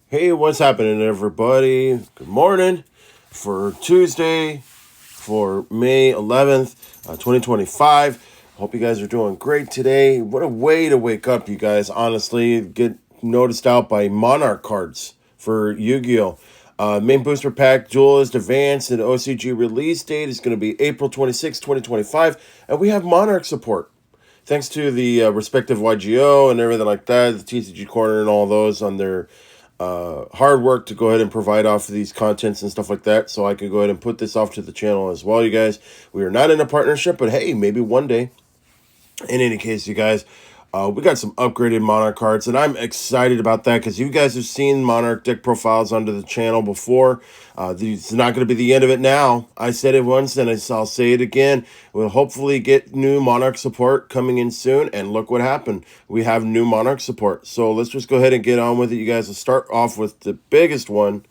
Hey, what's happening, everybody? Good morning for Tuesday, for May 11th, 2025. Hope you guys are doing great today. What a way to wake up, you guys. Honestly, get noticed out by Monarch cards for Yu-Gi-Oh! Main booster pack, Duelist Advance, and OCG release date is going to be April 26, 2025, and we have Monarch support. Thanks to the respective YGO and everything like that, the TCG Corner and all those on their hard work to go ahead and provide off of these contents and stuff like that, so I could go ahead and put this off to the channel as well, you guys. We are not in a partnership, but hey, maybe one day. In any case, you guys, we got some upgraded Monarch cards, and I'm excited about that because you guys have seen Monarch deck profiles onto the channel before. It's not going to be the end of it now. I said it once, and I'll say it again. We'll hopefully get new Monarch support coming in soon, and look what happened. We have new Monarch support. So let's just go ahead and get on with it, you guys. Let's start off with the biggest one.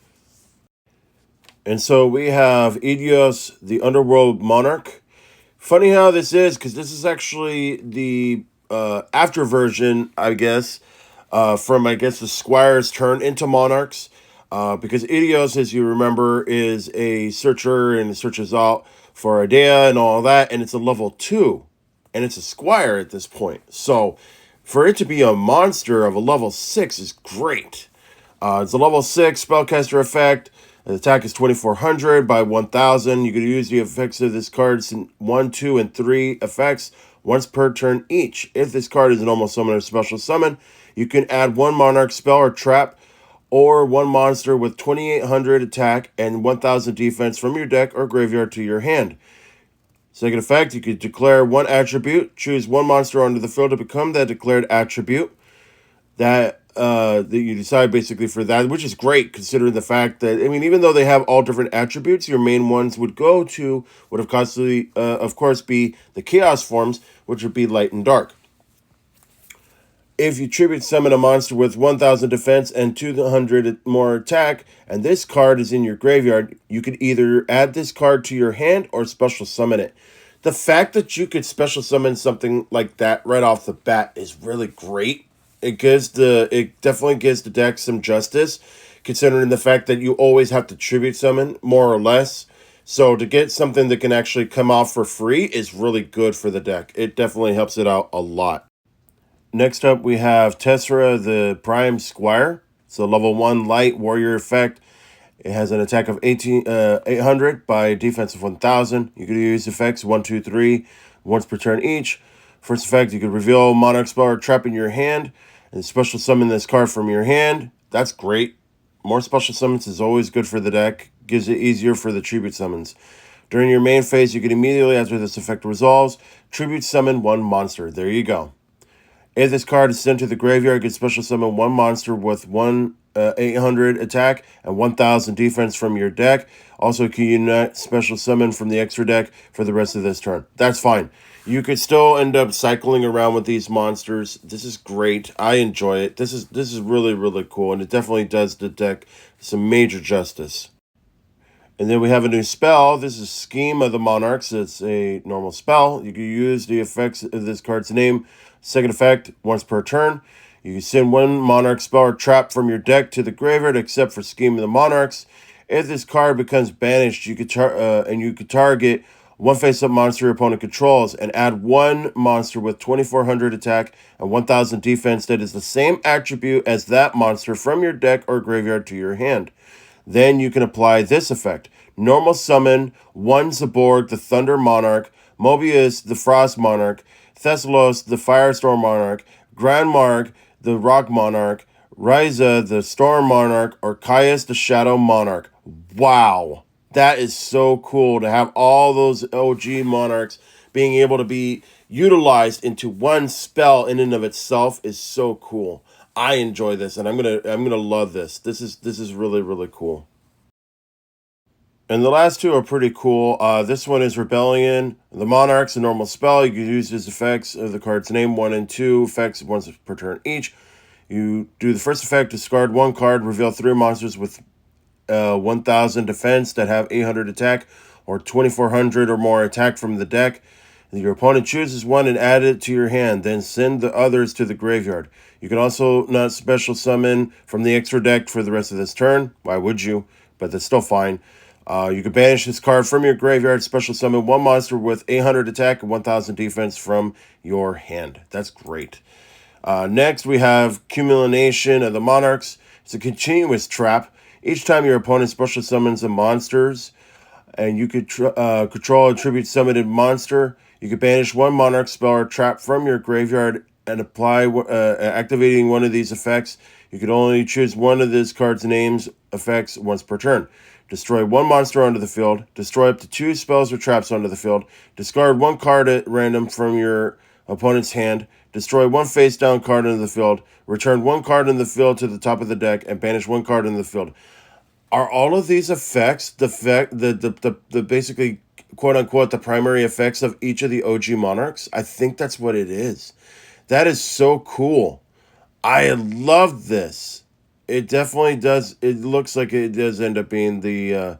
And so we have Idios, the Underworld Monarch. Funny how this is, because this is actually the after version, I guess, from, I guess, the Squires turn into Monarchs. Because Idios, as you remember, is a searcher and it searches out for Idea and all that, and it's a level 2. And it's a Squire at this point. So for it to be a monster of a level 6 is great. It's a level 6 spellcaster effect. The attack is 2400 by 1000. You can use the effects of this card's in 1, 2, and 3 effects once per turn each. If this card is a normal summon or special summon, you can add one Monarch spell or trap or one monster with 2800 attack and 1000 defense from your deck or graveyard to your hand. Second effect, you could declare one attribute. Choose one monster onto the field to become that declared attribute. That you decide basically for that, which is great considering the fact that, I mean, even though they have all different attributes, your main ones would have constantly, of course, be the chaos forms, which would be light and dark. If you tribute summon a monster with 1000 defense and 200 more attack, and this card is in your graveyard, you could either add this card to your hand or special summon it. The fact that you could special summon something like that right off the bat is really great. It definitely gives the deck some justice, considering the fact that you always have to tribute summon more or less. So to get something that can actually come off for free is really good for the deck. It definitely helps it out a lot. Next up, we have Tessera, the Prime Squire. It's a level 1 light warrior effect. It has an attack of 800 by defense of 1000. You can use effects 1, 2, 3 once per turn each. First effect, you could reveal Monarch spell or trap in your hand and special summon this card from your hand. That's great. More special summons is always good for the deck. Gives it easier for the tribute summons. During your main phase, you can immediately, after this effect resolves, tribute summon one monster. There you go. If this card is sent to the graveyard, you can special summon one monster with 800 attack and 1000 defense from your deck. Also, can unite special summon from the extra deck for the rest of this turn. That's fine. You could still end up cycling around with these monsters. This is great. I enjoy it. This is really, really cool, and it definitely does the deck some major justice. And then we have a new spell. This is Scheme of the Monarchs. It's a normal spell. You can use the effects of this card's name. Second effect, once per turn. You can send one Monarch spell or trap from your deck to the graveyard, except for Scheme of the Monarchs. If this card becomes banished, you could target one face-up monster your opponent controls and add one monster with 2400 attack and 1000 defense that is the same attribute as that monster from your deck or graveyard to your hand. Then you can apply this effect. Normal summon one Zaborg, the Thunder Monarch, Mobius, the Frost Monarch, Thessalos, the Firestorm Monarch, Grand Mark, the Rock Monarch, Ryza, the Storm Monarch, or Caius, the Shadow Monarch. Wow. That is so cool to have all those OG Monarchs being able to be utilized into one spell in and of itself is so cool. I enjoy this, and I'm gonna love this. This is really, really cool. And the last two are pretty cool. This one is Rebellion. The Monarchs, a normal spell. You can use as effects of the card's name, 1 and 2 effects once per turn each. You do the first effect, discard one card, reveal 3 monsters with 1000 defense that have 800 attack or 2400 or more attack from the deck. Your opponent chooses one and add it to your hand, then send the others to the graveyard. You can also not special summon from the extra deck for the rest of this turn. Why would you? But that's still fine. You can banish this card from your graveyard, special summon one monster with 800 attack and 1000 defense from your hand. That's great. Next, we have Cumulation of the Monarchs. It's a continuous trap. Each time your opponent special summons a monsters, and you could control a tribute summoned monster, you could banish one Monarch spell or trap from your graveyard and apply activating one of these effects. You could only choose one of this card's names effects once per turn. Destroy one monster onto the field. Destroy up to 2 spells or traps onto the field. Discard one card at random from your opponent's hand. Destroy one face-down card into the field. Return one card in the field to the top of the deck and banish one card in the field. Are all of these effects the basically quote unquote the primary effects of each of the OG Monarchs? I think that's what it is. That is so cool. I love this. It definitely does. It looks like it does end up being the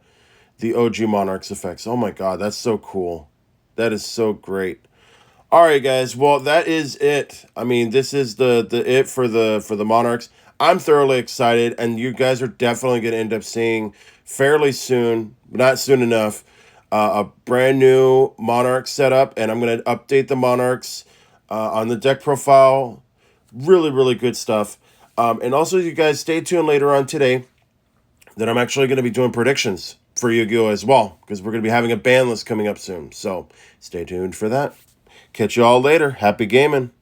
OG Monarchs effects. Oh my god, that's so cool. That is so great. All right, guys. Well, that is it. I mean, this is the it for the Monarchs. I'm thoroughly excited, and you guys are definitely going to end up seeing fairly soon, but not soon enough, a brand new Monarch setup, and I'm going to update the Monarchs on the deck profile. Really, really good stuff. And also, you guys stay tuned later on today that I'm actually going to be doing predictions for Yu-Gi-Oh! As well, because we're going to be having a ban list coming up soon. So stay tuned for that. Catch you all later. Happy gaming.